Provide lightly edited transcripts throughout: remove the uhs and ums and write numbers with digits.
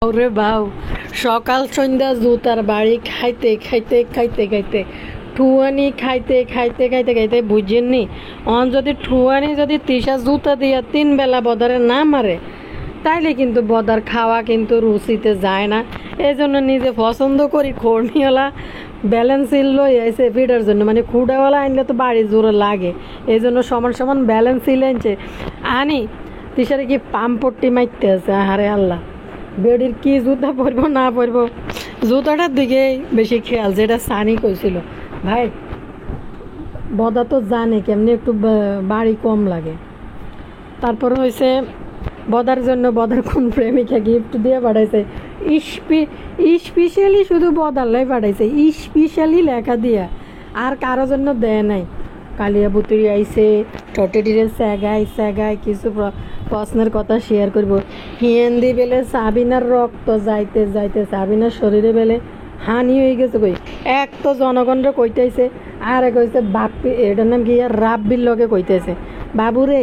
ওরে বাউ, সকাল সন্ধ্যা জুতার বাড়ি খাইতে খাইতে খাইতে খাইতে ঠুয়ানি খাইতে খাইতে খাইতে খাইতে বুঝেননি। অন যদি ঠুয়ানি যদি তিসা জুতা দিয়া 3 বেলা বদারে না মারে তাইলে কিন্তু বদার খাওয়া কিন্তু রুচিতে যায় না। এই জন্য নিজে পছন্দ করি খড়নিওয়ালা ব্যালেন্সিল লই আইসে ফিডার জন্য, মানে খুঁড়াওয়ালা আনলে তো বাড়ি জোরে লাগে, এই জন্য সমান সমান ব্যালেন্সিল আনছে আনি। তিসারে কি পাম্পট্টি মারতে আছে, আরে আল্লাহ বেডির কি জুতা পরবো না পরবো, জুতাটার দিকে বেশি খেয়াল। যেটা সানি কইছিল ভাই, বদা তো জানে কেমনি একটু বাড়ি কম লাগে। তারপর হয়েছে বদার জন্য বদার কোন প্রেমিকা গিফট দিয়ে পাঠাইছে, স্পেশালি শুধু বদারলাই পাঠাইছে, স্পেশালি লেখা দিয়া, আর কারো জন্য দেয় নাই। কালিয়া বুতুরি আইসে ঠটেটিরে স্যাগাই স্যাগাই কিছু প্রশ্নের কথা শেয়ার করব। হিয়েন্দি বেলে সাবিনার রক্ত যাইতে যাইতে সাবিনার শরীরে বেলে হানি হয়ে গেছে কই। এক তো জনগণরে কইতেছে, আর এক হয়েছে বাপ্পি, এটার নাম কি রাব্বির লগে কইতেছে। বাবুরে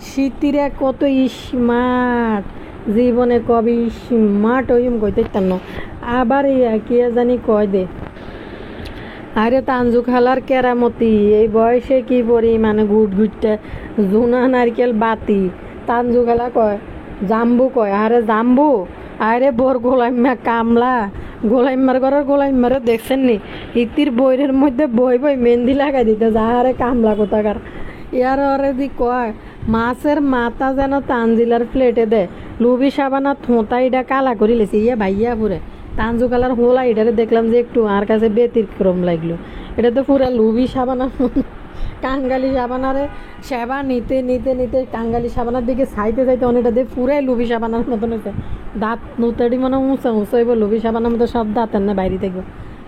শীতিরে কত স্মার্ট, জীবনে কবি স্মার্ট হইম কইতে না। আবার কি জানি কয় দে, আরে তানজু খালার কেরামতি এই বয়সে কি পরিমাণে গুট গুটটা জুনা নারকেল বাতি। তানজু খালা কয় জাম্বু, কয় আরে জাম্বু, আরে বোর গোলাইম্মা কামলা, গোলাইম্মার ঘরের গোলাইম্মারে দেখছেন নি ইতির বইয়ের মধ্যে বই বই মেহেন্দি লাগাই দিতে যা, আরে কামলা কোথাকার। ইয়ার ওরে দি কয় মাছের মাথা যেন তানজিলার প্লেটে দেয়, লুবি সাবানা থোঁতা এটা কালা করি লেছি ইয়ে ভাইয়া পুরে। তানজু কালার হোলা এটারে দেখলাম যে একটু আর কাছে ব্যতিক্রম লাগলো। এটা তো পুরা লুবি সাবানা কাঙ্গালি সাবানারে সেবা নিতে নিতে নিতে কাঙ্গালি সাবানার দিকে চাইতে চাইতে অনেকটা দিয়ে পুরাই লুবি সাবানার মতন হয়েছে। দাঁত নুতাড়ি মানে উঁচা উঁচা হইব, লুবি সাবানার মতো সব দাঁতের না বাইরে থাকবো।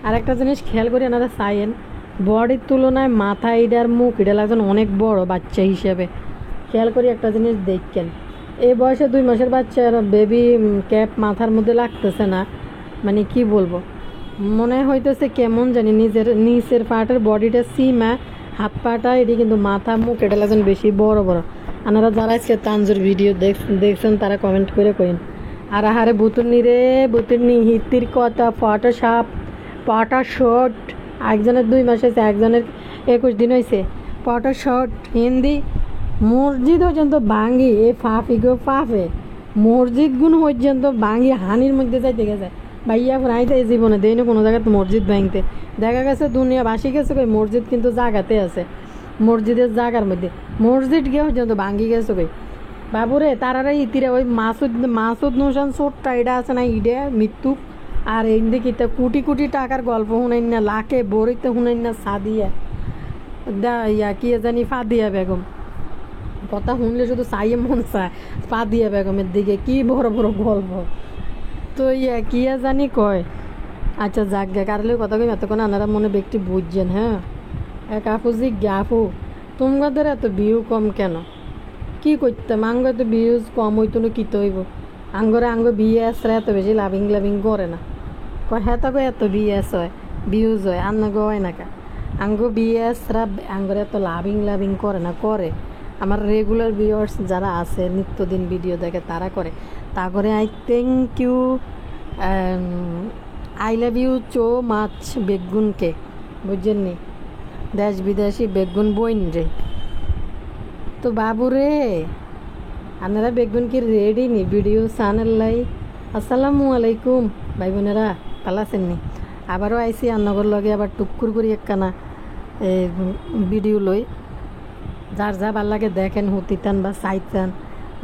আর একটা জিনিস খেয়াল করি এনারা চাইয়েন, বডির তুলনায় মাথা ইডার মুখ এটা লাগছেন অনেক বড় বাচ্চা হিসেবে। খেয়াল করি একটা জিনিস দেখছেন, এই বয়সে 2 মাসের বাচ্চার বেবি ক্যাপ মাথার মধ্যে লাগতেছে না, মানে কি বলবো, মনে হইতেছে কেমন জানি নিচের পার্টের বডিটা সিমা, হাত পাটা এটি কিন্তু মাথা মুখ এটা লাগছেন বেশি বড় বড়। আপনারা যারা আজকে তানজুর ভিডিও দেখছেন তারা কমেন্ট করে কইন। আর আহারে বুতুরনি হিতির কথা পাটা শর্ট, একজনের 2 মাস হয়েছে, একজনের 21 দিন হয়েছে। পাটা শর্ট হিন্দি মসজিদ পর্যন্ত ভাঙ্গি, এ ফাফি গো ফাফে মসজিদ গুণ পর্যন্ত ভাঙ্গি হানির মধ্যে যাইতে গেছে। ভাইয়া রাইতে জীবনে দেয়নি কোনো জায়গাতে মসজিদ ভাঙতে, দেখা গেছে দুনিয়া বাসি গেছে কই মসজিদ কিন্তু জায়গাতে আছে, মসজিদের জায়গার মধ্যে মসজিদ গিয়ে পর্যন্ত ভাঙ্গি গেছে কই। বাবুরে তারারে ইতিরে ওই মাসুদ নুসান চোটটা এটা আছে না, ইডে মৃত্যু। আর এই দিকে কোটি কোটি টাকার গল্প শুনাই না, লাখে বড়িতে শুনাই না, সাদিয়া ইয়া কি জানি ফাদিয়া বেগম, কথা শুনলে শুধু চাইয়ে মন চায় ফাদিয়া বেগমের দিকে, কি বড় বড় গল্প। তো ইয়া কিয়া জানি কয়, আচ্ছা যাক গে কারলে কথা কই এতক্ষণ আনারা মনে ব্যক্তি বুঝছেন। হ্যাঁ এক আপু জি গাফু, তোমাদের এত ভিউ কম কেন? কি করতাম, আঙ্গ এত ভিউজ কম হইতো না কি হইব, আঙ্গ বিয়ে আসরা এত বেশি লাভিং করে না। কয় হ্যাঁ তবে এত বিয়ে আস হয় ভিউজ হয়, আন্না হয় না কা আঙ্গ বিয়ে আসরা আঙ্গর এত লাভিং করে না। করে আমার রেগুলার ভিউয়ার্স যারা আছে নিত্যদিন ভিডিও দেখে তারা করে, তা করে I thank you, I love you so much বেগুনকে, বুঝছেন নি, দেশ বিদেশি বেগুন বইন রে। তো বাবুরে আপনারা বেগুন কি রেডি নি ভিডিও চ্যানেল? আসসালামু আলাইকুম ভাই বোনেরা, ভালো আছেন নি? আবারও আইসি আন্নগর লগে আবার টুকুর করি একখানা ভিডিও লই। যার যা ভাল লাগে দেখেন, হতিতান বা চাইতান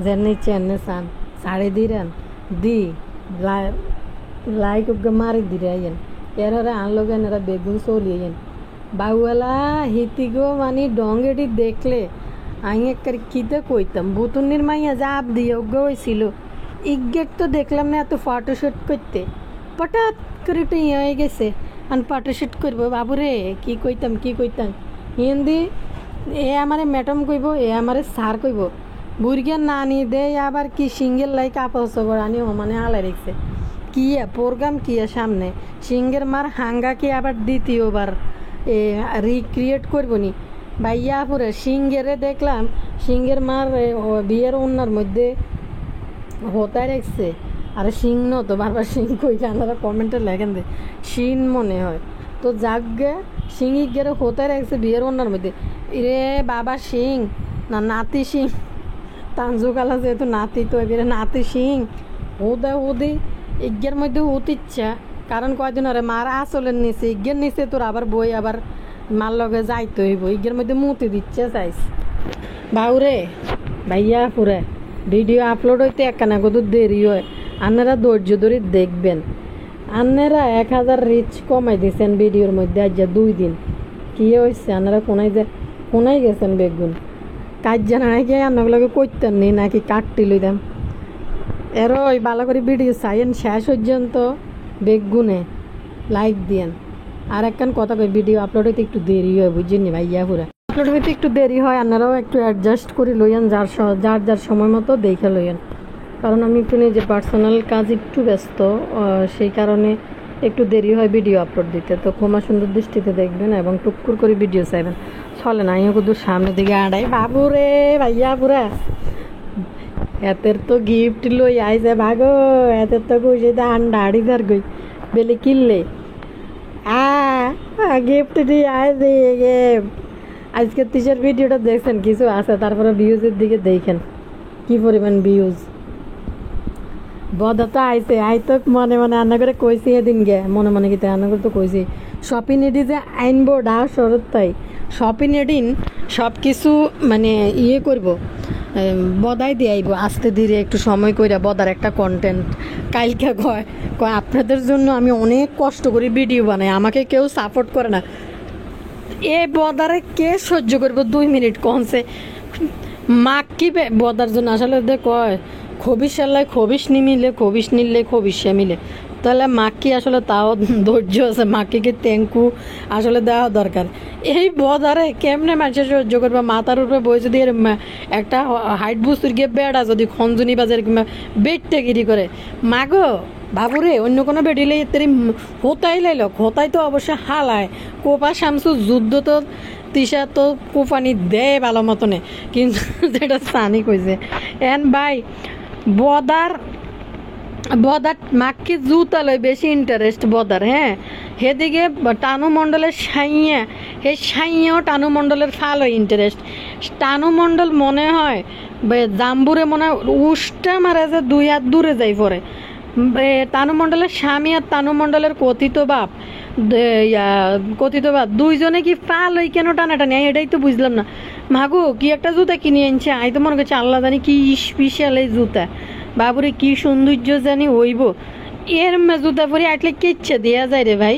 যেন চেনে চান সাড়ে দিরান দি লাইক মারি দিরে আইন, এরা আনলোগেন এরা বেগুন চলিয়েন বাউওয়ালা হিতিগো মানে ডঙ্গেটি দেখলে আমি একবার কিতে কইতাম, বুতুনির মাইয়া জাপ দিয়ে ওগো হয়েছিল ইগেট তো দেখলাম না এত ফটোশ্যুট করতে, হঠাৎ করে তো ইয়ে হয়ে গেছে আর ফটোশ্যুট করবো। বাবুরে কি কইতাম হিন্দি, এ আমারে ম্যাডাম কইব, এ আমারে স্যার কইব, বুড়িয়া না নিয়ে দেয় আবার কি সিঙ্গেল লাই কাপড় চোপড় আনি মানে আলাই রেখছে। কিয়া প্রোগ্রাম কিয়া সামনে সিঙ্গের মার হাঙ্গা কি আবার দ্বিতীয়বার রিক্রিয়েট করবো নি ভাইয়া পুরে। সিঙ্গেরে দেখলাম সিঙ্গের মার বিয়ের অন্যার মধ্যে হতায় রেখছে, আরে শিং ন তো বারবার শিং কই আপনারা কমেন্টে লেখেন দে শিন মনে হয় তো যাগে শিঙি গেলে হতে রাখছে বিয়ের অন্যার মধ্যে রে বাবা শিং না নাতি শিং তানজুকালা যেহেতু নাতি তো এবারে নাতি শিং হুদি ইজ্ঞের মধ্যে হুত ইচ্ছা কারণ কয়দিন আরে মার আসলের নিচে ইজ্ঞের নিচে তোর আবার বই আবার মার লগে যাইতে হইব ইজ্ঞের মধ্যে মুতি দিচ্ছে চাইস বাউরে ভাইয়া পুরে ভিডিও আপলোড হইতে একখানা কত দেরি হয় আপনারা ধৈর্য ধরে দেখবেন আপনারা 1000 রিচ কমাই দিয়েছেন ভিডিওর মধ্যে আজ 2 দিন কী হয়েছে আপনারা কোনায় গেছেন বেগুন কাজ জানা নাকি আপনাগুলোকে করতেন নি নাকি কাটটি লইতাম এরও ওই ভালো করে ভিডিও চাইন শেষ পর্যন্ত বেগুনে লাইক দিয়েন আর একখান কথা কই ভিডিও আপলোড হইতে একটু দেরি হয় বুঝছেন ভাইয়া পুরা আপলোড হইতে একটু দেরি হয় আপনারাও একটু অ্যাডজাস্ট করে লইয়েন যার সময় মতো দেখে লইয়েন কারণ আমি একটু নিজের পার্সোনাল কাজ একটু ব্যস্ত সেই কারণে একটু দেরি হয় ভিডিও আপলোড দিতে তো ক্ষমা সুন্দর দৃষ্টিতে দেখবেন এবং টুকুর করে ভিডিও চাইবেন চলে না আমিও কিন্তু সামনের দিকে আড়াই বাবু রে ভাইয়া পুরা এতের তো গিফট লই আইছে ভাগো এতের তো কইছে আন্ডা আড়িদার গই বেলে কিনলে গিফট দিয়ে আইছে আজকে টিচার ভিডিওটা দেখছেন কিছু আছে তারপরে ভিউজের দিকে দেখেন কি পরিমাণ ভিউজ বদা তো আইছে তো মনে আন্না করে কইছি এদিন গে মনে কি আন্না করে তো কইছি শপিং এডি যে আইনবো ডা শরৎ তাই শপিং এডিন সব কিছু মানে ইয়ে করব বদাই দিয়ে আইব আস্তে ধীরে একটু সময় কইরা বদার একটা কন্টেন্ট কালকে কয় আপনাদের জন্য আমি অনেক কষ্ট করি ভিডিও বানাই আমাকে কেউ সাপোর্ট করে না এ বদারে কে সহ্য করবো 2 মিনিট কনসে মাক কি বদার জন্য আসলে কয় খবিসাল্লায় খবিস নিমিলে খবিস নিলে খবিসে মিলে তাহলে মাকি আসলে তাও ধৈর্য আছে মাকিকে ট্যাঙ্কু আসলে দেওয়া দরকার এই বদারে কেমনে মানুষের সহ্য করবে মাথার উপরে বই যদি একটা হাইট বুস্তুর গিয়ে বেড়া যদি খঞ্জনি বাজার কিংবা বেডটা গিরি করে মাগো বাবুরে অন্য কোনো বেডিলে তেরি হোতাই লাইল হোতাই তো অবশ্য হালায় কোপা শামসু যুদ্ধ তো তিসা তো কোপানি দেয় ভালো মতনে কিন্তু যেটা সানি কইছে এন ভাই বদার মাক্কি জুতা লয় বেশি ইন্টারেস্ট বদার হ্যাঁ সেদিকে টানু মণ্ডলের সাইয়া সেই সাইয়াও টানু মণ্ডলের ফালো ইন্টারেস্ট টানু মণ্ডল মনে হয় জাম্বুরে মনে হয় উষ্টা মারা যে 2 হাত দূরে যাই পরে টানু মণ্ডলের স্বামী আর টানু মণ্ডলের কথিত বাপ দুইজনে কি ফাল ওই কেন টানাটানি এটাই তো বুঝলাম না মাগো কি একটা জুতা কিনে আনছে আমি তো মনে করছি আল্লাহ জানি কি স্পেশাল এই জুতা বাবুরে কি সৌন্দর্য জানি হইব এর জুতা পরে আটলে কেচ্ছে দেওয়া যায় রে ভাই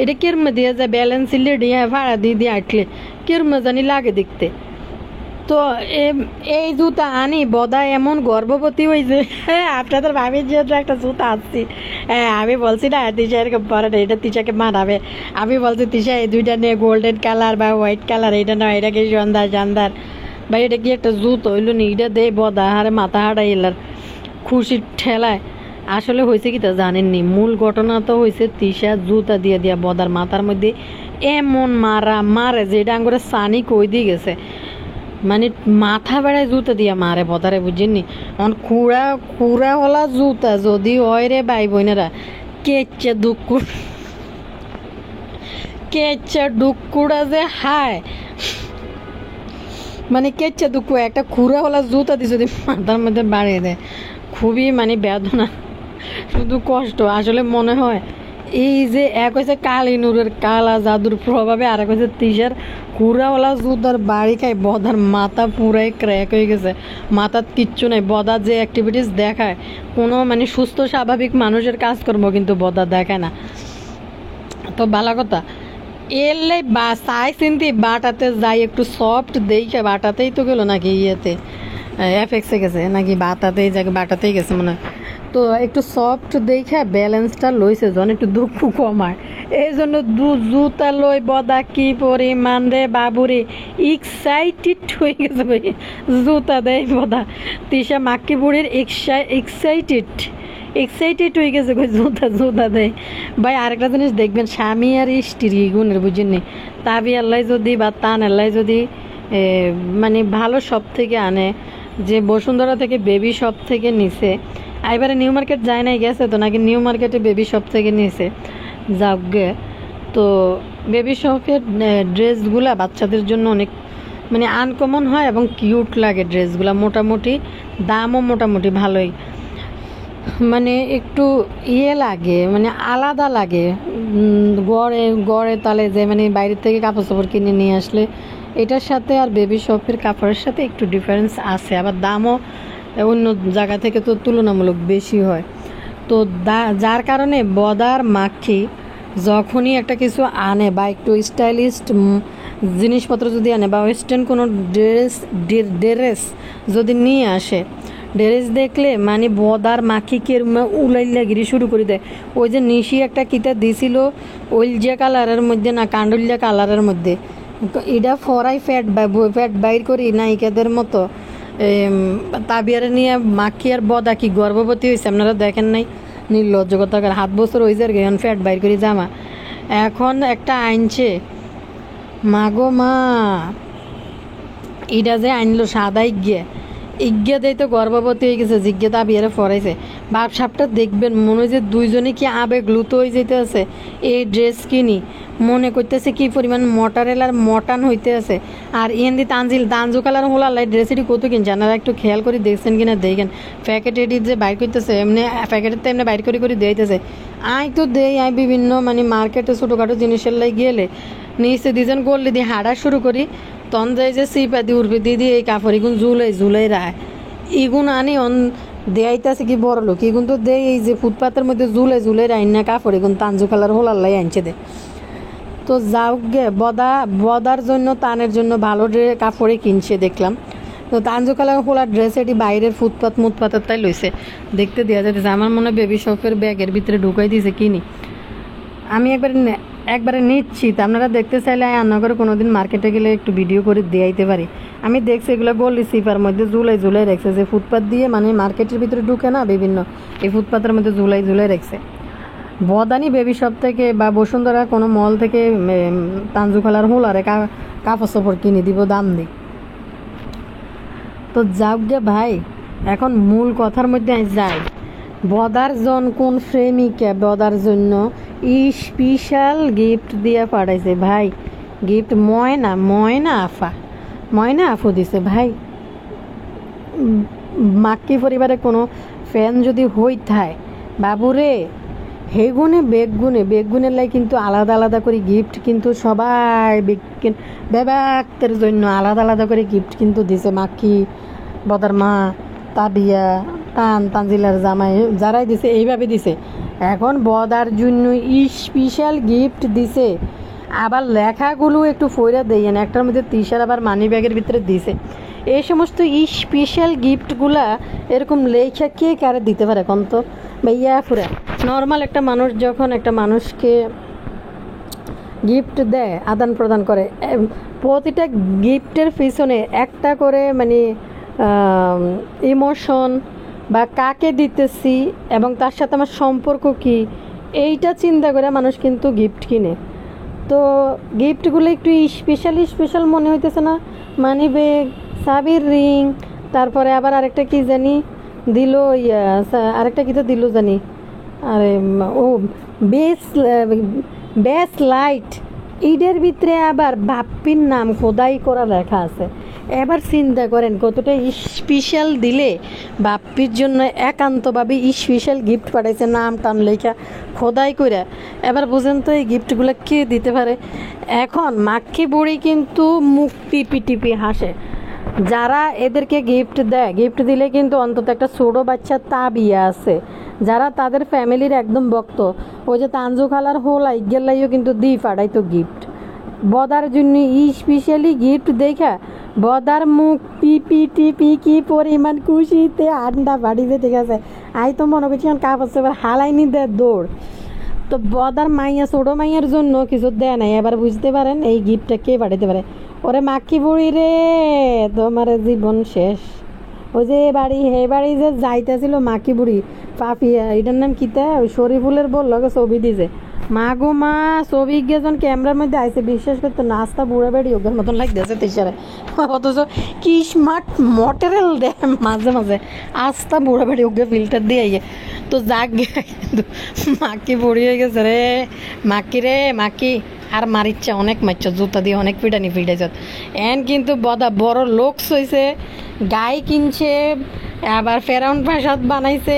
এটা কেরমে দেওয়া যায় ব্যালেন্স ইলে দিয়ে ভাড়া দিয়ে আটলে কেরমে জানি লাগে দেখতে তো এই জুতা আনি বদা এমন গর্ভবতী হয়েছে আপনাদের ভাবির যেহেতু একটা জুতা আসছি আমি বলছি না তিশা এরকম পরে না এটা তিশাকে মানাবে আমি বলছি তিশা এই 2টা নিয়ে গোল্ডেন কালার বা হোয়াইট কালার এটা নয় এটা কি সন্ধ্যার ভাই এটা কি একটা জুতো হইলো নি এটা দেয় বদা হারে মাথা হাঁটা এলার খুশির ঠেলায় আসলে হয়েছে কি তা জানেননি মূল ঘটনা তো হয়েছে তিশা জুতা দিয়া বদার মাথার মধ্যে এমন মারে যে এটা আঙ্গুরে সানি কই দিয়ে গেছে মানে মাথা বেড়ায় জুতা দিয়া মারে বদারে বুঝছেননি এখন খুঁড়া হলা জুতা যদি হয় রে ভাই বোনেরা কেচ্চা ডুকুড়া যে হায় মানে কেচ্চা দুঃখু একটা খুঁড়া হলা জুতা দিয়ে যদি মাথার মধ্যে বাড়িয়ে দেয় খুবই মানে বেদনা শুধু কষ্ট আসলে মনে হয় এই যে এক হয়েছে কালিনুরের কালা জাদুর প্রভাবে আর এক হয়েছে তিশার কুড়াওয়ালা জুতার বাড়ি খায় বদার মাথা পুরাই ক্র্যাক হয়ে গেছে মাথার কিচ্ছু নেই বদা যে অ্যাক্টিভিটিস দেখায় কোনো মানে সুস্থ স্বাভাবিক মানুষের কাজকর্ম কিন্তু বদা দেখায় না তো ভালো কথা এলে বা চাই চিন্তি বাটাতে যাই একটু সফট দেখে বাটাতেই তো গেলো নাকি ইয়েতে এফএক্সে গেছে নাকি বাটাতেই গেছে মনে হয় তো একটু সফট দেখে ব্যালেন্সটা লইছে যখন একটু দুঃখ কমায় এই জন্য জুতা লই বদা কি পরিমাণ রে বাবুরে এক্সাইটেড হয়ে গেছে ভাই জুতা দেয় বদা তিশা মাক্কি বুড়ির এক্সাইটেড হয়ে গেছে জুতা দেয় ভাই আরেকটা জিনিস দেখবেন স্বামী আর স্ত্রী গুণের বুঝেননি তাবি আল্লাহ যদি বা তান আল্লাহ যদি মানে ভালো সব থেকে আনে যে বসুন্ধরা থেকে বেবি শপ থেকে নিছে এবারে নিউ মার্কেট যায় নাই, গেছে তো নাকি নিউ মার্কেটে বেবি শপ থেকে নিয়েছে। যাক গে, তো বেবি শপের ড্রেসগুলা বাচ্চাদের জন্য অনেক মানে আনকমন হয় এবং কিউট লাগে ড্রেসগুলা, মোটামুটি দামও মোটামুটি ভালোই, মানে একটু লাগে, মানে আলাদা লাগে। গড়ে গড়ে তালে যে মানে বাইরের থেকে কাপড় চোপড় কিনে নিয়ে আসলে এটার সাথে আর বেবি শপের কাপড়ের সাথে একটু ডিফারেন্স আছে, আবার দামও অন্য জায়গা থেকে তো তুলনামূলক বেশি হয়। তো যার কারণে বদার মাখি যখনই একটা কিছু আনে বা একটু স্টাইলিস্ট জিনিসপত্র যদি আনে বা ওয়েস্টার্ন কোনো ড্রেস যদি নিয়ে আসে, ড্রেস দেখলে মানে বদার মাখিকে উলাইলা গিরি শুরু করে দেয়। ওই যে নিশি একটা কিতা দিছিল ওইলজিয়া কালারের মধ্যে না কান্ডুলিয়া কালারের মধ্যে, এটা ফরাই ফ্যাট বাইর করি নায়িকাদের মতো তাবিয়ারে নিয়ে মাখি আর বদা কি গর্ভবতী হয়েছে আপনারা দেখেন নাই? নির্লজ্জকতাকার 7 বছর হয়েছে আর এখন ফ্যাট বাইর করে জামা। এখন একটা আইনছে মাগো মা, এটা যে আনলো সাদা ইজ্ঞা দেয় তো গর্ভবতী হয়ে গেছে, জিজ্ঞা তাবিয়ারে ফরাইছে। বাপ সাপটা দেখবেন মনে হয় যে দুইজনে কি আবেগ লুতো হয়ে যেতে আছে। এই ড্রেস কিনি মনে করতেছে কি পরিমাণ মটারেলার মটান হইতে আছে। আর ইয়েন্দি তানজু কালার হোলার ড্রেসটি কত কিনছে আপনারা একটু খেয়াল করে দেখছেন কিনা দেখেন। প্যাকেট এটি যে বাইর করতেছে এমনি প্যাকেটের তো এমনি বাইর করে দিয়েতেছে। আই তো দেই আই বিভিন্ন মানে মার্কেটে ছোটোখাটো জিনিসের লাই গেলে নিচে দিয়েছেন করলে দিয়ে হাঁটা শুরু করি, তন যায় যে সিপা দিয়ে উড়বে দিয়ে এই কাপড় এগুন ঝুলাই রায় ইগুন আনি দেয়াইতেছে কি বড় লোক, এগুন তো দেয় এই যে ফুটপাতের মধ্যে ঝুলে রাইন না কাপড় এগুন তানজু কালার হোলাল্লাই আনছে দে। তো যাও গে বদার জন্য তানের জন্য ভালো কাপড়ে কিনছে দেখলাম। তো তানজু কালার হোলার ড্রেস এটি বাইরের মুতপাতের তাই লইছে, দেখতে দেওয়া যাইতেছে। আমার মনে হয় বেবি শপের ব্যাগের ভিতরে ঢুকাই দিয়েছে কিনি। আমি একবারে নিশ্চিত আপনারা দেখতে চাইলে রান্নাঘরে কোনো দিন মার্কেটে গেলে একটু ভিডিও করে দেয়াইতে পারি। আমি দেখছি এগুলো গলি সিপার মধ্যে ঝুলাই রাখছে, যে ফুটপাত দিয়ে মানে মার্কেটের ভিতরে ঢুকে না বিভিন্ন এই ফুটপাতের মধ্যে ঝুলাই রাখছে। বদানি বেবি শপ থেকে বা বসুন্ধরা কোনো মল থেকে তানজু কালার হোলারে কাপড় চোপড় কিনে দিব দাম দিই। তো যাক গে ভাই, এখন মূল কথার মধ্যে যাই। বদার জন কোন প্রেমিকা বদার জন্য স্পেশাল গিফট দিয়ে পাঠাইছে ভাই। গিফট ময়না আফু দিছে ভাই। মাক্কি পরিবারে কোনো ফ্যান যদি হই থায় বাবুরে বেগুনের লাই কিন্তু আলাদা আলাদা করে গিফট কিন্তু সবাই বেবাক্তের জন্য আলাদা আলাদা করে গিফট কিন্তু দিছে। মাক্কি, বদার মা, তাবিয়া, তানজিলার জামাই যারাই দিছে এইভাবে দিছে। এখন বদার জন্য স্পেশাল গিফট দিছে, আবার লেখাগুলো একটু ফইরা দেন একটার মধ্যে তিসার আবার মানি ব্যাগের ভিতরে দিছে। এই সমস্ত স্পেশাল গিফটগুলা এরকম লেখা কে কারে দিতে পারে এখন তো ভাইয়া পুরা নর্মাল একটা মানুষ যখন একটা মানুষকে গিফট দেয় আদান প্রদান করে, প্রতিটা গিফটের পিছনে একটা করে মানে ইমোশন বা কাকে দিতেছি এবং তার সাথে আমার সম্পর্ক কি এইটা চিন্তা করে মানুষ কিন্তু গিফট কিনে। তো গিফটগুলো একটু স্পেশাল মনে হইতেছে না? মানি ব্যাগ, চাবির রিং, তারপরে আবার আরেকটা কি জানি দিল, আরেকটা কি তো দিল জানি, আরে ও বেস লাইট, ঈদের ভিতরে আবার বাপ্পির নাম খোদাই করা লেখা আছে। এবার চিন্তা করেন কতটা স্পেশাল দিলে বাপ্পির জন্য একান্তভাবে স্পেশাল গিফট পাঠাইছে নাম টান লেখা খোদাই করে। এবার বুঝেন তো এই গিফটগুলো কে দিতে পারে? এখন মাক্ষী বুড়ি কিন্তু মুখ টিপি হাসে যারা এদেরকে গিফট দেয়। গিফট দিলে কিন্তু অন্তত একটা ছোটো বাচ্চা তাবিয়া আছে যারা তাদের ফ্যামিলির একদম ভক্ত, ওই যে তানজু খালার হোলা ইগেলাইও কিন্তু দি পাঠাইতো গিফট বদার জন্য স্পেশালি গিফট দেখা বদার মুখ টিপি কি পরিমাণ খুশিতে আন্ডা বাড়িতে, ঠিক আছে। আই তো মনে করছি কাপড় চোপড় হালাইনি দে দৌড়। তো বদার মাইয়া ছোটো মাইয়ার জন্য কিছু দেয় নাই। এবার বুঝতে পারেন এই গিফটটা কে পাঠাইতে পারে। ওরে মাক্কি বুড়ি রে, তোমার জীবন শেষ। ওই যে বাড়ি যে যাইতেছিল মাক্কি বুড়ি পাপিয়া, এটার নাম কিতা ওই শরীফুলের বললো ছবি দিছে, মা গো মা, ছবি যখন ক্যামেরার মধ্যে আইসে বিশ্বাস করতো নাস্তা বুড়া বেড়ি ওদের মতন লাগতেছে তেসারে, অথচ কি স্মার্ট মটেরিয়াল দেয় মাঝে মাঝে আস্তা বুড়া বেড়ি ওকে ফিল্টার দিয়ে আইয়ে তো যাক কিন্তু মাকি বুড়ি হয়ে গেছে রে, মাকি রে মাকি। আর মারিচ্ছে অনেক মারছ, জুতা দিয়ে অনেক পিটানি পিটাইছ এন কিন্তু বদা বড় লোকস হয়েছে, গাই কিনছে, আবার ফেরাউন প্রাসাদ বানাইছে,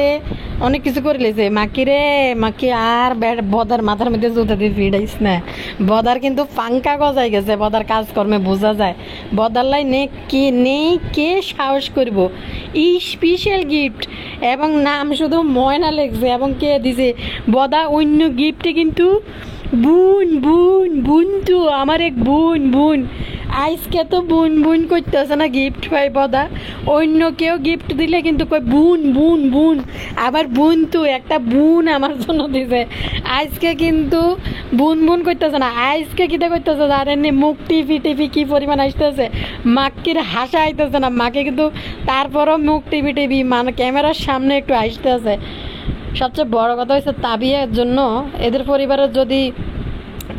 অনেক কিছু করে লেছে মাকি রে মাকি। আর বদার মাথার মধ্যে জুতা দিয়ে ফিডাইস না, বদার কিন্তু পাঙ্কা গজাই গেছে, বদার কাজকর্মে বোঝা যায় বদার লাই নেই কে সাহস করব স্পেশাল গিফট এবং নাম শুধু ময়না লেগছে এবং কে দিছে বদা অন্য গিফটে কিন্তু বুন বুন বুন তো আমার এক বুন বুন আজকে তো বুন বুন করতেছে না গিফট পাই বদা, অন্য কেউ গিফট দিলে কিন্তু কই বুন বুন বুন, আবার বুন তো একটা বুন আমার জন্য দিছে, আজকে কিন্তু বুন বুন করতেছে না, আজকে কিটা করতেছে জানেন মুখ টিপি টিপি কি পরিমাণ আসতেছে, মাকির হাসা আইতেছে না মাকে কিন্তু তারপরও মুখ টিপি টিপি মানে ক্যামেরার সামনে একটু আসতেছে। সবচেয়ে বড় কথা হচ্ছে তাবিয়ার জন্য এদের পরিবারের যদি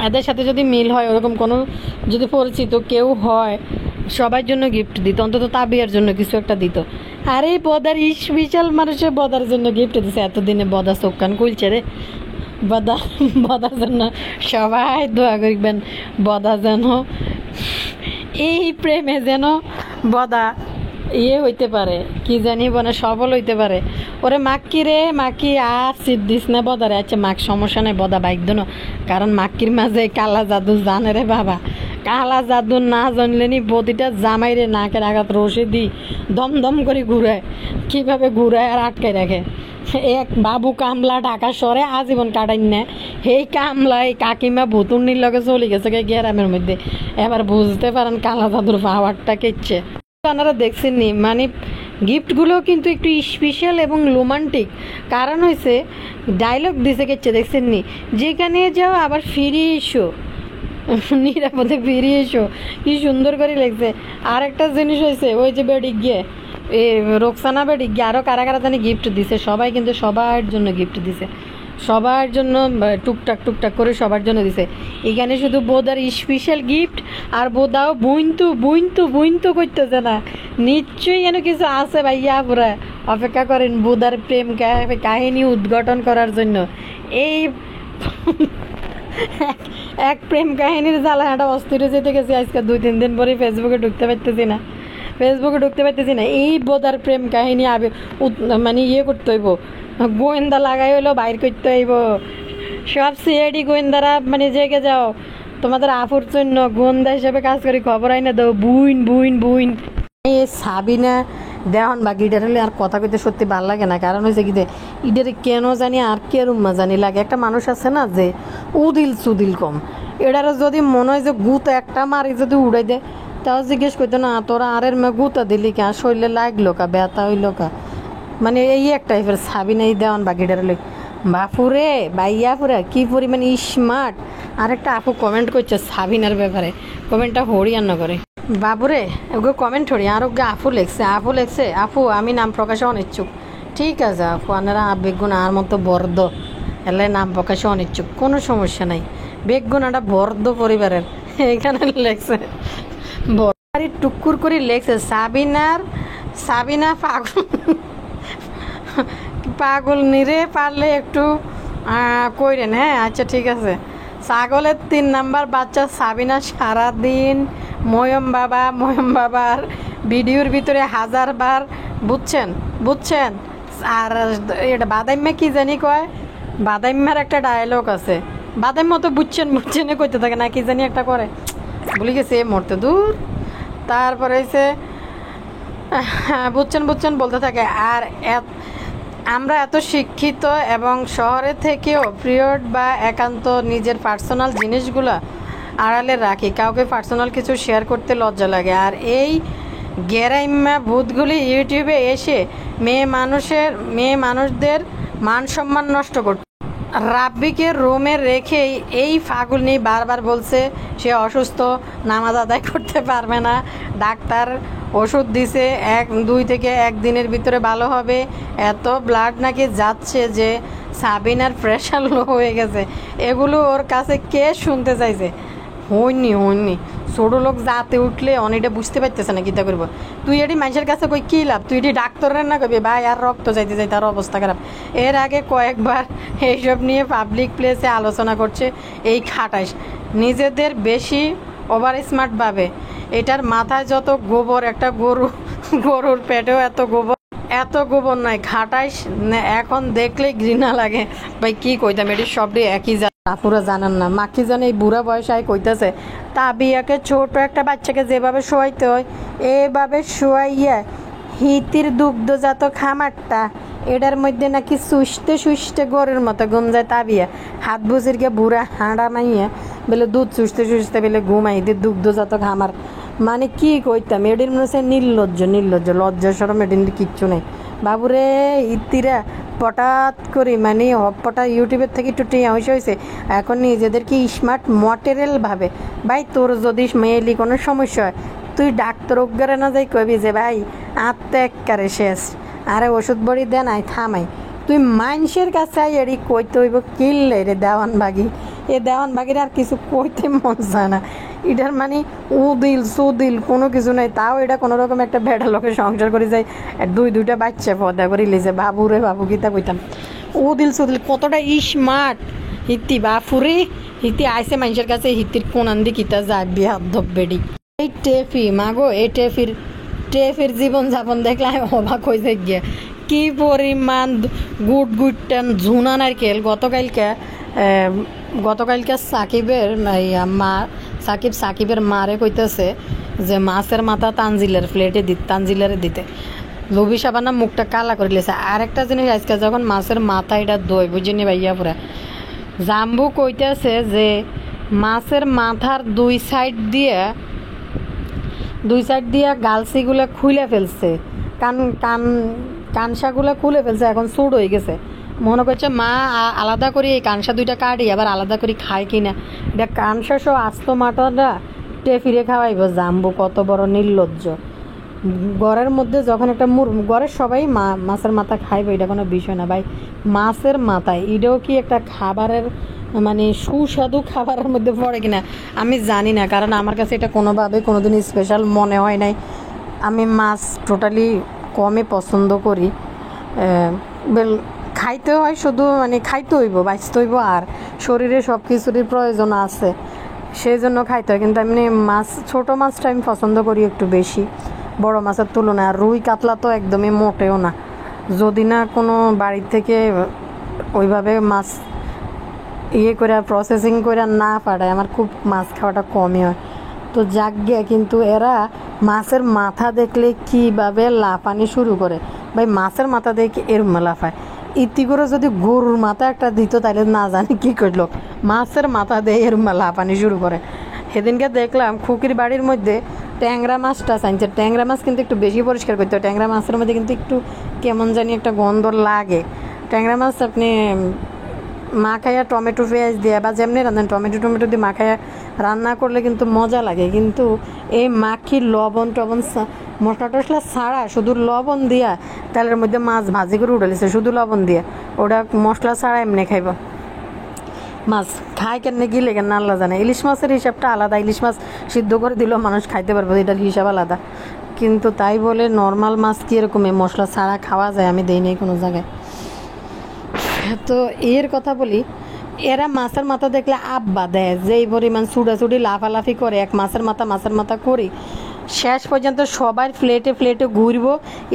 এদের সাথে যদি মিল হয় ওরকম কোনো যদি পরিচিত কেউ হয় সবার জন্য গিফট দিত, অন্তত তাবিয়ার জন্য কিছু একটা দিত। আর এই বদার বিশাল মানুষের বদার জন্য গিফট দিছে, এতদিনে বদা চোখ কান খুলছে রে। বদার জন্য সবাই দোয়া করবেন, বদা যেন এই প্রেমে যেন বদা হইতে পারে, কি জানি বনে সফল হইতে পারে। ওরে মাক্কি রে মাক্কি আর সিট দিস না বদারে, আচ্ছা মাক সমস্যা নেই বদা বাইক দেন, কারণ মাক্কির মাঝে কালা জাদু জানে রে বাবা, কালা জাদু না জানলেনি বদিটা জামাইরে নাকের আঘাত রসে দি দমদম করে ঘুরায়, কীভাবে ঘুরায় আর আটকায় রাখে। এক বাবু কামলা ঢাকা শহরে আজীবন কাটাই না, সেই কামলা এই কাকিমা ভুতুন্নির লগে চলে গেছে গ্রামের মধ্যে, এবার বুঝতে পারেন কালা জাদুর পাওয়ারটা কেচ্ছে। আপনারা দেখছেননি মানে গিফটগুলো কিন্তু একটু স্পেশাল এবং রোমান্টিক, কারণ হয়েছে ডায়লগ দিছে কেচ্ছে দেখছেননি, যেখানে যাও আবার ফিরে এসো, নিরাপদে ফিরে এসো, কি সুন্দর করে লেগছে। আর একটা জিনিস হয়েছে ওই যে বেডি গিয়ে রোকসানা বেডি গিয়ে আরও কারা কারা জানি গিফট দিছে, সবাই কিন্তু সবার জন্য গিফট দিছে, সবার জন্য টুকটাক টুকটাক করে সবার জন্য দিছে। এখানে শুধু বোদার স্পেশাল গিফট আর বোদাও বুইন্তু বুইন্তু বুইন্তু করতেছে না, নিশ্চয়ই যেন কিছু আছে ভাইয়া, পুরা অপেক্ষা করেন বোদার প্রেম কাহিনী উদ্ঘাটন করার জন্য। এই এক প্রেম কাহিনীর জ্বালাটা অস্থির যেতে গেছি আজকে 2-3 দিন পরে ফেসবুকে ঢুকতে পারতেছি না, এই বোদার প্রেম কাহিনী মানে করতে হইব, গোয়েন্দা লাগাই হইলো বাইর করতে হইব, সব সিআইডি গোয়েন্দারা মানে জেগে যাও, তোমাদের আফুর জন্য গোয়েন্দা হিসেবে কাজ করি, খবর আইনা দাও বুইন বুইন বুইন। এই সাবিনা দেওয়ান বা গিটার হলে আর কথা কইতে সত্যি ভাল লাগে না, কারণ হয়েছে কি ইডারে কেন জানি আর কে রুম্মা জানি লাগে। একটা মানুষ আছে না যে উদিল সুদিল কম, এটারে যদি মনে হয় যে গুত একটা মারি যদি উড়াই দেয় তাও জিজ্ঞেস করতো না তোরা আরের মেয়ে গুতা দিলি কে, শরীরে লাগলো কা, ব্যথা হইলো কা, মানে এই এক টাইপের সাবিনা এই দেওয়ান বা গিটার হলে বাপুরে বাইয়াপুরা কি পরিমাণ স্মার্ট। আরেকটা আপু কমেন্ট করছে সাবিনার ব্যাপারে, কমেন্টটা হরিয়ান্ন করে বাবুরে ওকে কমেন্ট হরি, আর ওকে আপু লেখছে আপু আমি নাম প্রকাশে অনিচ্ছুক। ঠিক আছে আপু আপনারা বেগুন আর মতো বর্দ এলাই নাম প্রকাশে অনিচ্ছুক, কোনো সমস্যা নাই, বেগুন একটা বর্দ পরিবারের এখানে লেখছে বাড়ি টুকুর করে লেখছে সাবিনা পাগল নিরে পারলে একটু কইরেন। হ্যাঁ আচ্ছা ঠিক আছে। ছাগলের 3 নাম্বার বাচ্চা সাবিনা সারাদিন ময়ম বাবার ভিডিওর ভিতরে 1000 বার বুঝছেন। আর এটা বাদাইম্মা কি জানি কয়, বাদাইম্মার একটা ডায়লগ আছে, বাদাইম্মা তো বুঝছেন কইতে থাকে না কি জানি একটা করে, ভুলে গেছে মরতে দূর। তারপরে হচ্ছে বুঝছেন বলতে থাকে। আর আমরা এত শিক্ষিত এবং শহরে থেকেও পিরিয়ড বা একান্ত নিজের পার্সোনাল জিনিসগুলো আড়ালে রাখি, কাউকে পার্সোনাল কিছু শেয়ার করতে লজ্জা লাগে। আর এই গেরাইম্মা ভূতগুলি ইউটিউবে এসে মেয়ে মানুষদের মান সম্মান নষ্ট করছে। রাব্বিকে রুমে রেখেই এই ফাগুল নিয়ে বারবার বলছে সে অসুস্থ, নামাজ আদায় করতে পারবে না, ডাক্তার ওষুধ দিছে 2 থেকে 1 দিনের ভিতরে ভালো হবে, এত ব্লাড নাকি যাচ্ছে যে সাবিনার প্রেশার লো হয়ে গেছে, এগুলো ওর কাছে কে শুনতে চাইছে? হইনি ছোটো লোক যাতে উঠলে অনেকটা বুঝতে পারতেছে না কীটা করবো। তুই এটি মানুষের কাছে কই কী লাভ? তুই এটি ডাক্তারের না কবি ভাই আর রক্ত যাইতে যাই তার অবস্থা খারাপ। এর আগে কয়েকবার এইসব নিয়ে পাবলিক প্লেসে আলোচনা করছে এই খাটাইশ নিজেদের বেশি ওভার স্মার্ট ভাবে। এটার মাথায় যত গোবর, একটা গরুর পেটেও এত গোবর নয়। খাটাইশ এখন দেখলেই ঘৃণা লাগে ভাই। কি কইতাম, এটি সবটাই একই আপুরা জানান না, মা কি জানে এই বুড়া বয়স আয় কইতেছে তাবিয়াকে ছোট একটা বাচ্চাকে যেভাবে শোয়াইতে হয় এভাবে শোয়াইয়া হিতির দুগ্ধজাত খামারটা এটার মধ্যে নাকি সুষ্টে গরের মতো ঘুম যায়। তাবিয়া হাত বুঝির গিয়ে বুড়া হাঁড়া মাইয়া বলে দুধ সুষ্টে বলে ঘুমাই দিয়ে দুগ্ধজাত খামার। মানে কি কইতাম, এটির মনে হচ্ছে নির্লজ্জ লজ্জা সরম এটির কিচ্ছু নেই বাবুরে। ইতিরা হঠাৎ করে মানে হপটা ইউটিউবের থেকে একটু টিয়া হয়েছে এখন নিজেদেরকে স্মার্ট মটেরিয়াল ভাবে। ভাই তোর যদি মেয়েলি কোনো সমস্যা হয় তুই ডাক্তার অজ্ঞারে না যাই কবি যে ভাই আত্মা শেষ, আরে ওষুধ বড়ি দেন আই থামাই। তুই মানুষের কাছে আই এড়ি কইতে হইব কিনলে রে দেওয়ান ভাগি। এ দেওয়ান ভাগির আর কিছু কইতে মন চায় না। এটার মানে উদিল সুদিল কোনো কিছু নাই, তাও এটা কোনো রকম একটা বেড়া লোকের সংসার করে যায়, দুইটা বাচ্চা পদা করে লিছে। বাবু রে বাবু গীতা কইতাম উদিল সুদিল কতটা স্মার্ট হিতি বাপুরে। হিতি আইসে মানুষের কাছে হিতির কোনান দি কিতা যায় বিহাত বেডি। এই টেফি মাগো, এই টেফির জীবনযাপন দেখলে আমি অবাক হয়ে যাই গিয়ে। কি পরিমাণ গুটটান ঝুনা নারকেল। গতকালকে সাকিবের মারে কইতেছে যে মাছের মাথা তানজিলারে দিতে লবি সাবানা মুখটা কালা করে লেছে। আরেকটা জিনিস আজকে যখন মাছের মাথা এটা দই বুঝিনি ভাইয়া পুরা জাম্বু কইতেছে যে মাছের মাথার দুই সাইড দিয়ে গালসিগুলো খুলে ফেলছে, কানসাগুলো খুলে ফেলছে, এখন সুড হয়ে গেছে। মনে করছে মা আলাদা করে এই কানসা দুইটা কাটি আবার আলাদা করে খায় কিনা। এটা কানসা সহ আস্ত মাথাটা টেফিরে খাওয়াইব। জাম্বু কত বড় নির্লজ্জ। ঘরের মধ্যে যখন একটা ঘরের সবাই মাছের মাথা খাইবে এটা কোনো বিষয় না ভাই। মাছের মাথায় এটাও কি একটা খাবারের মানে সুস্বাদু খাবারের মধ্যে পড়ে কিনা আমি জানি না, কারণ আমার কাছে এটা কোনোভাবে কোনোদিন স্পেশাল মনে হয় নাই। আমি মাছ টোটালি কমই পছন্দ করি। খাইতে হয় শুধু মানে খাইতে হইব, বাঁচতে হইব, আর শরীরে সব কিছুরই প্রয়োজন আছে সেই জন্য খাইতে হয়। কিন্তু এমনি মাছ ছোটো মাছটা আমি পছন্দ করি একটু বেশি বড় মাছের তুলনায়। আর রুই কাতলা তো একদমই মোটেও না, যদি না কোনো বাড়ির থেকে ওইভাবে মাছ করে প্রসেসিং করে না পাঠায় আমার খুব মাছ খাওয়াটা কমই হয়। তো জাগে কিন্তু এরা মাছের মাথা দেখলে কীভাবে লাফানি শুরু করে ভাই। মাছের মাথা দেখে এরম লাফায়। ইতি করে যদি গরুর মাথা একটা দিত তাহলে না জানি কী করলো, মাছের মাথা দিয়ে এরম লাফানি শুরু করে। সেদিনকে দেখলাম খুকির বাড়ির মধ্যে ট্যাংরা মাছটা চাইছে। ট্যাংরা মাছ কিন্তু একটু বেশি পরিষ্কার করতে হয়, ট্যাংরা মাছের মধ্যে কিন্তু একটু কেমন জানি একটা গন্ধ লাগে। ট্যাংরা মাছ আপনি মাখাইয়া টমেটো পেঁয়াজ দিয়ে বা যেমনি রান্নেন টমেটো দিয়ে মাখাইয়া রান্না করলে কিন্তু মজা লাগে। কিন্তু এই মাখি লবণ মশলা টসলা ছাড়া শুধু লবণ দিয়া তেলের মধ্যে মাছ ভাজি করে উঠালিছে শুধু লবণ দিয়ে, ওটা মশলা ছাড়া এমনি খাইব। মাছ খায় কেন গিলে কেন আল্লাহ জানে। ইলিশ মাছের হিসাবটা আলাদা, ইলিশ মাছ সিদ্ধ করে দিলেও মানুষ খাইতে পারবে, এটার হিসাব আলাদা। কিন্তু তাই বলে নর্মাল মাছ কি এরকম মশলা ছাড়া খাওয়া যায়? আমি দেই নাই কোনো জায়গায়। তো এর কথা বলি, এরা মাছের মাথা দেখলে আব্বা দেয় যেই পরিমাণ ছুটাছুটি লাফালাফি করে। এক মাছের মাথা করি শেষ পর্যন্ত সবার ফ্লেটে ঘুরবো,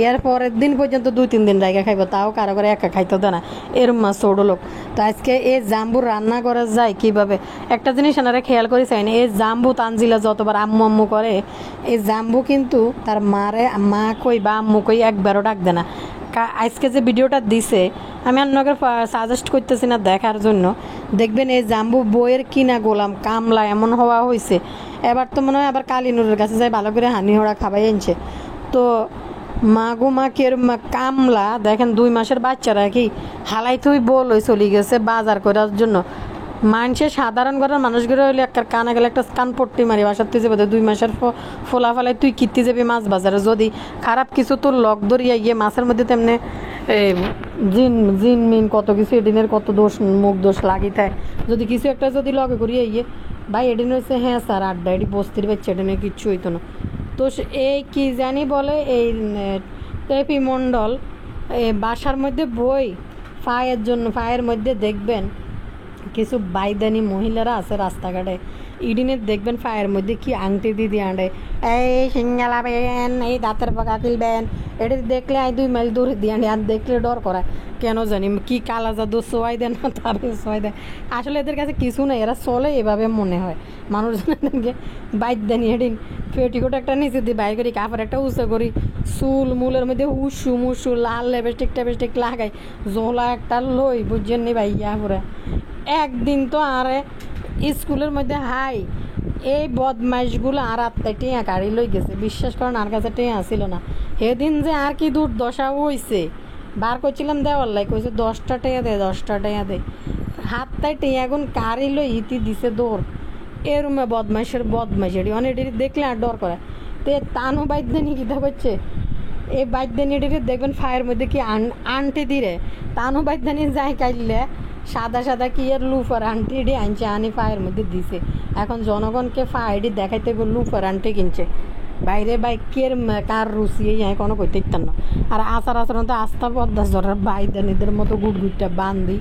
এর পরের দিন পর্যন্ত 2-3 দিন জায়গা খাইবো, তাও কারো করে একা খাইতে দেয় না এর মাছ ছোটো লোক। তো আজকে এই জাম্বু রান্না করা যায় কীভাবে একটা জিনিস এনারা খেয়াল করে চাই না। এই জাম্বু তানজিলা যতবার আম্মু করে, এই জাম্বু কিন্তু তার মা কই বা আম্মু কই একবারও ডাক দেয় না। আজকে যে ভিডিওটা দিছে আমি আপনাকে সাজেস্ট করতেছি না দেখার জন্য, দেখবেন এই জাম্বু বইয়ের কিনা গোলাম কামলা এমন হওয়া হয়েছে। এবার তো মনে হয় আবার কালিনুরের কাছে যাই ভালো করে হানি হোড়া খাবাই আনছে। তো মা কামলা দেখেন 2 মাসের বাচ্চারা কি হালাই তুই বলই চলে গেছে বাজার করার জন্য। মানুষের সাধারণ ঘরের মানুষগুলো হইলে একটা কানা গেলে একটা কান পট্টি মারি বাসার তুই যাবে 2 মাসের ফোলা ফেলাই তুই কিনতে যাবি মাছ বাজারে। যদি খারাপ কিছু তোর লক ধরিয়া গিয়ে মাছের মধ্যে তেমনি এই জিন জিন মিন কত কিছু এডিনের কত দোষ মুখ দোষ লাগি থাকে যদি কিছু একটা যদি লগে করি ইয়ে ভাই এডিন হচ্ছে হ্যাঁ স্যার আড্ডা এটি বস্তির বাচ্চা এডিনে কিচ্ছু হইতো না। তো এই কি জানি বলে এই টেপি মণ্ডল বাসার মধ্যে বই ফায়ের মধ্যে দেখবেন কিছু বাইদানি মহিলারা আছে রাস্তাঘাটে ইডিনের দেখবেন ফায়ের মধ্যে কি আংটি দিয়ে আনে এই সিঙ্গালা বেন এই দাঁতের পাকা কিলবেন এটা দেখলে 2 মাইল দূরে দিয়ে আনে আর দেখলে ডর করা কেন জানি কি কালা জাদু সোয়াই দেন না তারপরে সোয়াই দেয় আসলে এদের কাছে কিছু নেই এরা চলে এভাবে মনে হয় মানুষজনকে বাইদানি এদিন পেটিকোট একটা নিচে দিয়ে বাইর করি কাপড় একটা উঁচু করি চুল মূলের মধ্যে হুসু মুসু লাল লেপস্টিক লাগাই জোলা একটা লই বুঝছেন নি ভাই ইয়া করে একদিন তো আরে স্কুলের মধ্যে এই বদমাইশগুলো আর আত্মায় টেঁয়া গাড়ি লই গেছে বিশ্বাস করেন আর কাছে টেঁয়া ছিল না সেদিন যে আর কি দুর্দশা হয়েছে বার করছিলাম দেওয়ার লাই কইছে 10টা টেঁয়া দে হাতটায় টেঁয়া এখন কারি লই ইতি দিছে দৌড় এরমে বদমাইশ এটি অনেক দেখলে আর ডর করে তো তানও বাইদানি কিতা করছে এই বাইদানি দেখবেন ফায়ের মধ্যে কি আনটি দিরে তানও বাইদানি যাই কাইলে সাদা কি আর লুফার আনটি আনছে আনি ফায়ের মধ্যে দিছে এখন জনগণকে ফায়ারটি দেখাইতে গেলে লুফার আনটি কিনছে বাইরে বাইকের কার রুচি এই কোনো কইতে ইত্যান না আর আচরণ তো আস্থা পদ্মা জরার বাইদানিদের মতো গুটগুটটা বান্ধি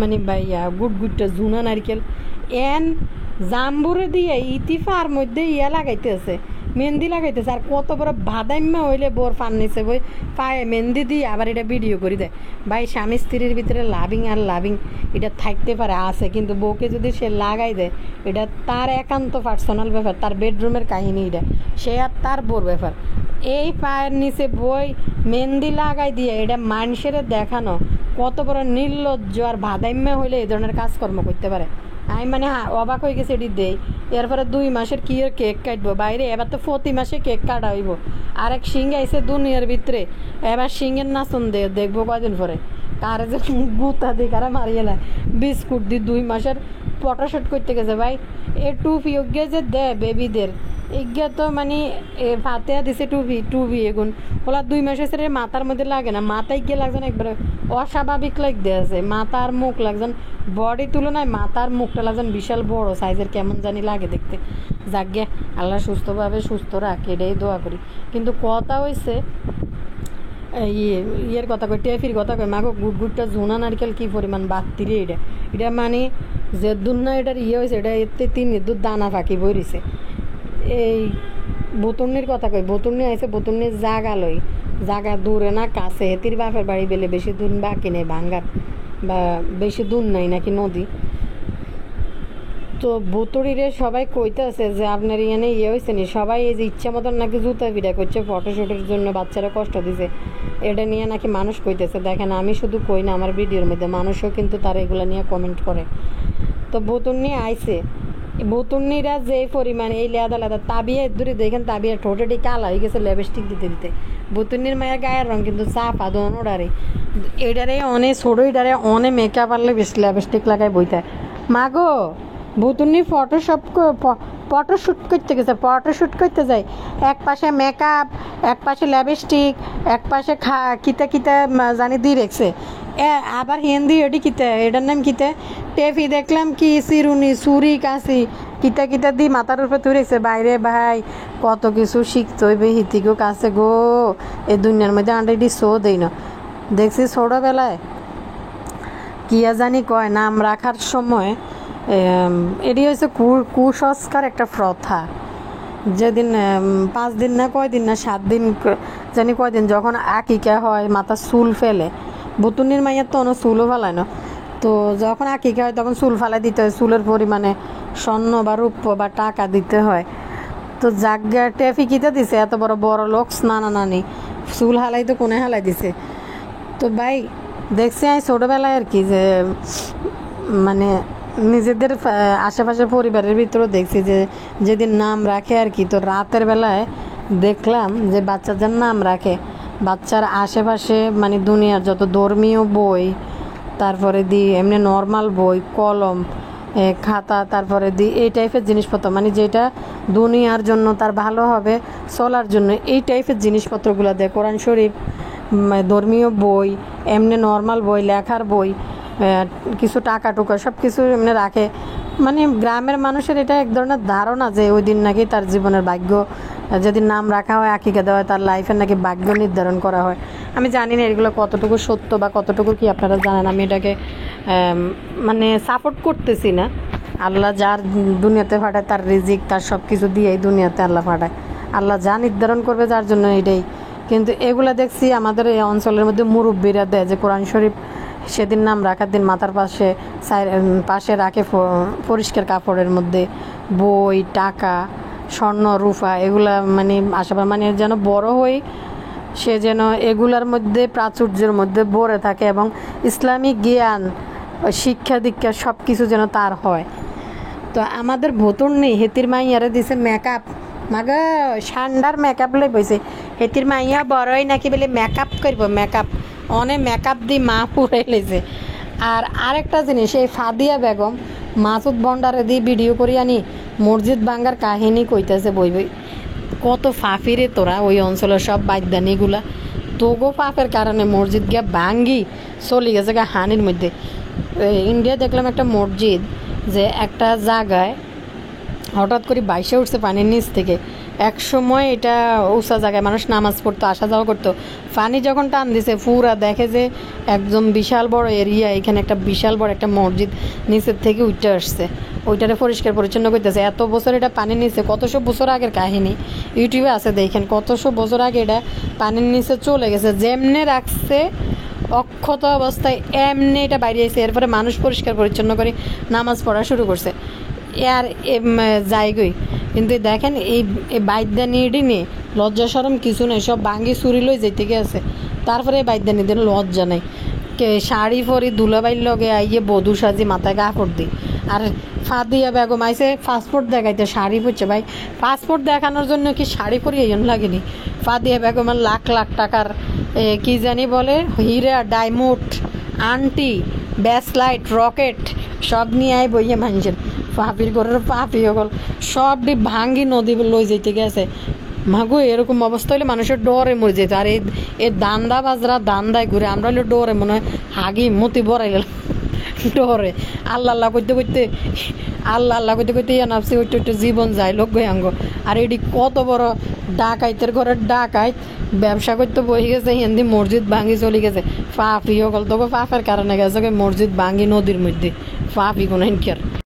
মানে বাইয়া গুটগুটটা ঝুনা নারকেল জাম্বুরে দিয়ে ইতিফার মধ্যে লাগাইতেছে মেহেন্দি লাগাইতেছে আর কত বড় বাদাম্মা হইলে বোর ফান নিছে বই পায়ে মেহেন্দি দিয়ে আবার এটা ভিডিও করে দেয় ভাই স্বামী স্ত্রীর ভিতরে লাভিং এটা থাকতে পারে আছে কিন্তু বউকে যদি সে লাগাই দেয় এটা তার একান্ত পার্সোনাল ব্যাপার তার বেডরুমের কাহিনী এটা সে আর তার বোর ব্যাপার এই পায়ের নিচে বই মেহেন্দি লাগাই দিয়ে এটা মানুষের দেখানো কত বড় নির্লজ্জ আর বাদাম্মা হইলে এই ধরনের কাজকর্ম করতে পারে আমি মানে অবাক হয়ে গেছে এটি দেই এরপরে 2 মাসের কি এর কেক কাটবো বাইরে এবার তো প্রতি মাসে কেক কাটা হইব আরেক সিং আইসে দুনিয়ার ভিতরে এবার সিংয়ের নাচন দেখবো কয়দিন পরে কারে যে গুতা দিয়ে কারা মারিয়ে নেয় বিস্কুট দিয়ে 2 মাসের ফটোশুট করতে গেছে ভাই এ টুপি ওগে যে দেয় বেবিদের এগিয়ে তো মানে ফাতেয়া দিছে টুপি এগুন ওলা 2 মাসের মাথার মধ্যে লাগে না মাথায় গিয়ে লাগছেন একবারে অস্বাভাবিক লাগ দিয়েছে মাথার মুখ লাগছেন বডি তুলনায় মাথার মুখটা লাগছেন বিশাল বড় সাইজের কেমন জানি লাগে দেখতে যাকে আল্লাহ সুস্থ রাখে এটাই দোয়া করি কিন্তু কথা হয়েছে ইয়ের কথা কই টেফির কথা কই মাগো গুটটা ঝুনা নারকেল কি পরিমাণ বাত্তিরে এটা মানে যে দুন না এটার হয়েছে এটা এতে 3 দুধ দানা ফাঁকি বইছে এই বোতর্নির কথা কই বোতর্নি আইসে বোতর্নির জাগা দূরে না কাছে হেতির বাপের বাড়ি বেলে বেশি দূর বাকি নেই ভাঙ্গার বা বেশি দূর নাই নাকি নদী তো বোতরিরে সবাই কইতে আছে যে আপনার এখানে হয়েছে নি সবাই এই যে ইচ্ছা মতন নাকি জুতা পিঠা করছে ফটোশুটের জন্য বাচ্চারা কষ্ট দিছে এটা নিয়ে নাকি মানুষ কইতেছে দেখেন আমি শুধু কই না আমার ভিডিওর মধ্যে মানুষও কিন্তু তারা এগুলো নিয়ে কমেন্ট করে তো বোতর্নি আইছে বোতর্নিরা যে পরিমাণ এই লেদা তাবিয়া দূরে দেখেন তাবিয়া ঠোঁটেটি কালা হয়ে গেছে লিপস্টিক দিতে বোতর্নির মায়ের গায়ের রং কিন্তু চাপা দোনোটারে এটারে অনেক ছোটো এটারে অনেক মেকআপ আনলে বেশি লিপস্টিক লাগায় বইতে মাগো বোতর্নি ফটোশুট করতে যায় এক পাশে মেকআপ এক পাশে লিপস্টিক এক পাশে কিতা জানি দিয়ে রেখেছে আবার হিন্দি এটি কিতে এটার নাম কিতে টেফি দেখলাম কি চিরুনি চুরি কাশি কিতা দি মাথার উপরে তুলেছে বাইরে ভাই কত কিছু শিখতে হইবে হিতিগো কাছে গো এই দুনিয়ার মধ্যে আন্ডাইডি শো দেই না দেখছি ছোটোবেলায় কিয়া জানি কয় নাম রাখার সময় এটি হচ্ছে কুসংস্কার একটা প্রথা যেদিন 5 দিন না কয়দিন না 7 দিন জানি কয়দিন যখন আকিকা হয় মাথা চুল ফেলে বোতনির মাইয়ার তো অনেক চুলও ফেলায় না তো যখন আকিকা হয় তখন চুল ফালাই দিতে হয় চুলের পরিমাণে স্বর্ণ বা রূপ্য বা টাকা দিতে হয় তো জাগা টেফি কিতে দিছে এত বড় লোক নানি চুল হালাই তো কোনে হালাই দিছে তো ভাই দেখছি আমি ছোটোবেলায় আর কি যে মানে নিজেদের আশেপাশে পরিবারের ভিতরেও দেখছি যে যেদিন নাম রাখে আর কি তো রাতের বেলায় দেখলাম যে বাচ্চাদের নাম রাখে বাচ্চার আশেপাশে মানে দুনিয়ার যত ধর্মীয় বই তারপরে এমনি নর্মাল বই কলম খাতা তারপরে এই টাইপের জিনিসপত্র মানে যেটা দুনিয়ার জন্য তার ভালো হবে চলার জন্য এই টাইপের জিনিসপত্রগুলো দেয় কোরআন শরীফ ধর্মীয় বই এমনি নর্মাল বই, লেখার বই, কিছু টাকা টুকা সব কিছু এমনি রাখে। মানে গ্রামের মানুষের এটা এক ধরনের ধারণা যে ওই দিন নাকি তার জীবনের ভাগ্য, যেদিন নাম রাখা হয় আকিকা দেওয়া হয়, তার লাইফের নাকি ভাগ্য নির্ধারণ করা হয়। আমি জানি না এগুলো কতটুকু সত্য বা কতটুকু কি আপনারা জানেন। আমি এটাকে মানে সাপোর্ট করতেছি না। আল্লাহ যার দুনিয়াতে পাঠায় তার রিজিক, তার সব কিছু দিয়েই দুনিয়াতে আল্লাহ পাঠায়। আল্লাহ যা নির্ধারণ করবে যার জন্য এটাই। কিন্তু এগুলা দেখছি আমাদের এই অঞ্চলের মধ্যে মুরব্বীরা দেয় যে কোরআন শরীফ সেদিন নাম রাখার দিন মাথার পাশে রাখে পরিষ্কার কাপড়ের মধ্যে বই, টাকা, স্বর্ণ, রূপা, এগুলা মানে আশেপাশে মানে যেন বড় হই সে যেন এগুলার মধ্যে প্রাচুর্যের মধ্যে ভরে থাকে এবং ইসলামিক জ্ঞান, শিক্ষা দীক্ষা সব কিছু যেন তার হয়। তো আমাদের ভোতর নেই, হেতির মাইয়ারে দিছে মেকআপ, মাগা ঠান্ডার মেকআপ লই বইছে। হেতির মাইয়া বড়ই নাকি বলে মেকআপ করব, মেকআপ অনেক মেকআপ দিয়ে মা পুরে লেছে। আর আরেকটা জিনিস, এই ফাদিয়া বেগম মাসুদ ভণ্ডারে দিয়ে ভিডিও করি আনি মসজিদ ভাঙ্গার কাহিনী কইতেছে বই বই। কত ফাফিরে তোরা ওই অঞ্চলের সব বাদ্যানিগুলা, তোগো পাপের কারণে মসজিদ গিয়া ভাঙ্গি চলে গেছে গা হানির মধ্যে। ইন্ডিয়া দেখলাম একটা মসজিদ যে একটা জায়গায় হঠাৎ করে বাইসে উঠছে পানির নিচ থেকে। এক সময় এটা উঁচা জায়গায় মানুষ নামাজ পড়তো, আসা যাওয়া করতো। পানি যখন টান দিছে পুরা দেখে যে একদম বিশাল বড় এরিয়া, এখানে একটা বিশাল বড় একটা মসজিদ নিচের থেকে উঠে আসছে। ওইটারে পরিষ্কার পরিচ্ছন্ন করতেছে। এত বছর এটা পানির নিচে, কতশো বছর আগের কাহিনী, ইউটিউবে আছে দেখেন। কতশো বছর আগে এটা পানির নিচে চলে গেছে, যেমনে রাখছে অক্ষত অবস্থায় এমনি এটা বাইরে এসে এরপরে মানুষ পরিষ্কার পরিচ্ছন্ন করে নামাজ পড়া শুরু করছে। আর যাইগই কিন্তু দেখেন এই বাইদ্যানিটি নিয়ে লজ্জা সরম কিছু নেই, সব ভাঙ্গি চুরি লই যেতে গেছে। তারপরে বাইদ্যানিদের লজ্জা নেই, শাড়ি পরি দুলাবাইর লগে আইয়ে বধূ সাজি মাথায় কাপড় দিই। আর ফাদিয়া বেগম আইসে পাসপোর্ট দেখাইতে শাড়ি পরছে। ভাই পাসপোর্ট দেখানোর জন্য কি শাড়ি পরি এই জন্য লাগেনি? ফাদিয়া বেগমের লাখ লাখ টাকার কি জানি বলে হীরা, ডায়মন্ড, আংটি, ব্যাসলাইট, রকেট সব নিয়ে আয় বইয়ে মানুষের পাপির ঘরের পাপি হল সব ভাঙ্গি নদী লই যেতে গেছে। মাগো এরকম অবস্থা হলে মানুষের ডরে মরে যেত। আর এই দান্দা বাজরা দান্দায় ঘুরে আমরা হলে ডরে মনে হয় হাগি মতি বড়াই গেল ডরে। আল্লাহ আল্লাহ করতে করতে ইয়া নাফসি ওইটা একটু জীবন যায় লোক গয়াঙ্গ। আর এটি কত বড় ডাকাইতের ঘরের ডাকাইত, ব্যবসা করতে বই গেছে, হিন্দি মসজিদ ভাঙ্গি চলে গেছে। পাপি হল তোকে পাপের কারণে গেছে মসজিদ ভাঙ্গি নদীর মধ্যে, পাপি কোনো হিনকার।